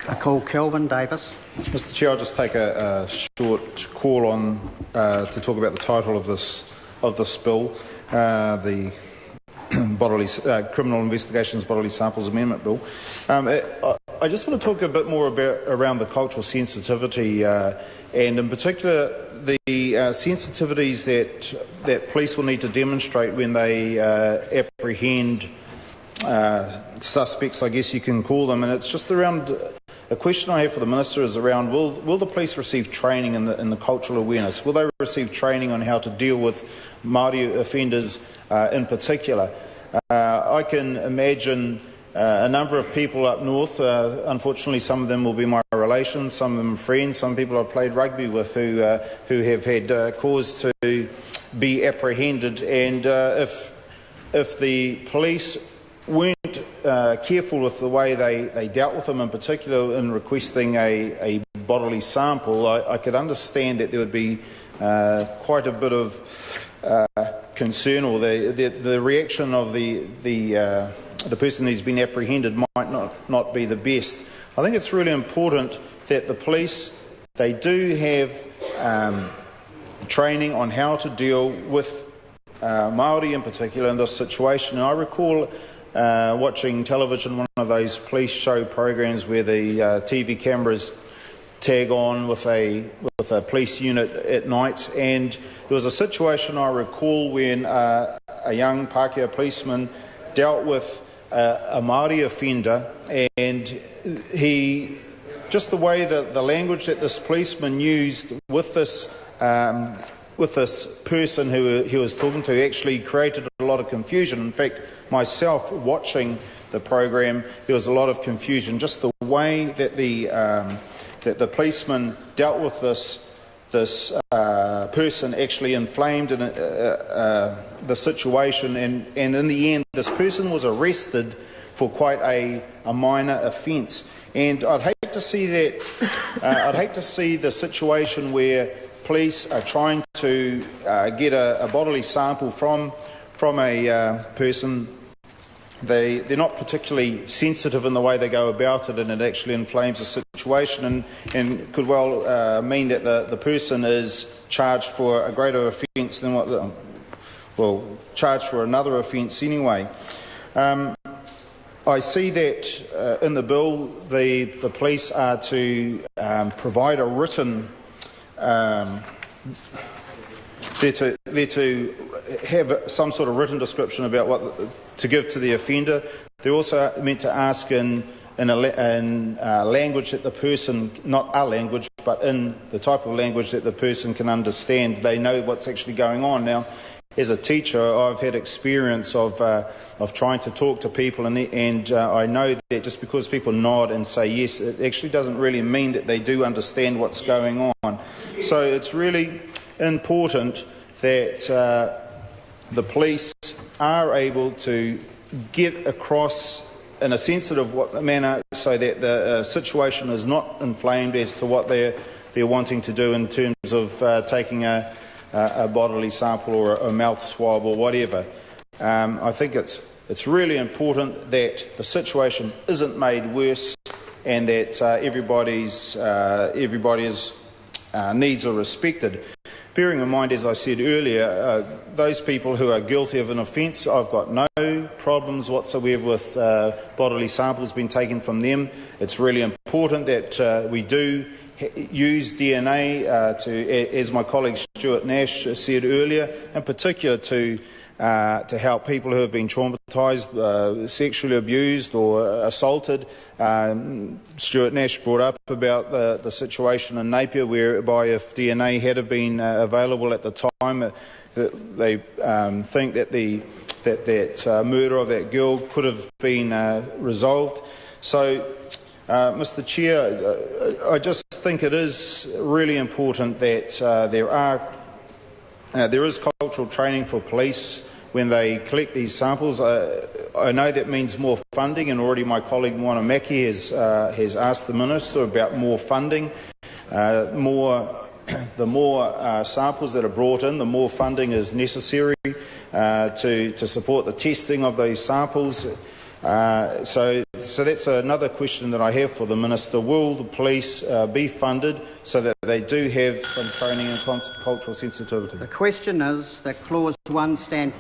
I call Kelvin Davis. Mr. Chair, I'll just take a short call on to talk about the title of this bill, the Bodily Criminal Investigations Bodily Samples Amendment Bill. I just want to talk a bit more around the cultural sensitivity and in particular the sensitivities that police will need to demonstrate when they apprehend suspects, I guess you can call them. And it's just around, a question I have for the Minister is around, will the police receive training in the cultural awareness? Will they receive training on how to deal with Māori offenders in particular? I can imagine a number of people up north, unfortunately some of them will be my relations, some of them friends, some people I've played rugby with who have had cause to be apprehended, and if the police weren't careful with the way they dealt with them, in particular in requesting a bodily sample, I could understand that there would be quite a bit of concern, or the reaction of the person who's been apprehended might not be the best. I think it's really important that the police, they do have training on how to deal with Māori in particular in this situation. And I recall watching television, one of those police show programs where the TV cameras tag on with a police unit at night, and there was a situation I recall when a young Pākehā policeman dealt with a Māori offender, and he, just the way that the language that this policeman used with this person who he was talking to actually created a lot of confusion. In fact, myself watching the program, there was a lot of confusion. Just the way that the policeman dealt with this person actually inflamed the situation, and in the end, this person was arrested for quite a minor offence. And I'd hate to see that. I'd hate to see the situation where police are trying to get a bodily sample from a person. They're not particularly sensitive in the way they go about it, and it actually inflames the situation and could well mean that the person is charged for a greater offence than charged for another offence anyway. I see that in the bill the police are to provide a written they're to have some sort of written description about what to give to the offender. They're also meant to ask in a language that the person, not a language, but in the type of language that the person can understand. They know what's actually going on. Now, as a teacher, I've had experience of trying to talk to people, and I know that just because people nod and say yes, it actually doesn't really mean that they do understand what's going on. So it's really important that the police are able to get across in a sensitive manner so that the situation is not inflamed as to what they're wanting to do in terms of taking a bodily sample or a mouth swab or whatever. I think it's really important that the situation isn't made worse, and that everybody's needs are respected. Bearing in mind, as I said earlier, those people who are guilty of an offence, I've got no problems whatsoever with bodily samples being taken from them. It's really important that we do use DNA as my colleague Stuart Nash said earlier, in particular to help people who have been traumatised, sexually abused or assaulted. Stuart Nash brought up about the situation in Napier, whereby if DNA had have been available at the time, they think that murder of that girl could have been resolved. So, Mr. Chair, I just think it is really important that there is cultural training for police when they collect these samples. I know that means more funding, and already my colleague Moana Maki has asked the Minister about more funding. The more samples that are brought in, the more funding is necessary to support the testing of these samples. So so that's another question that I have for the Minister. Will the police be funded so that they do have some training in cultural sensitivity? The question is that Clause 1 stand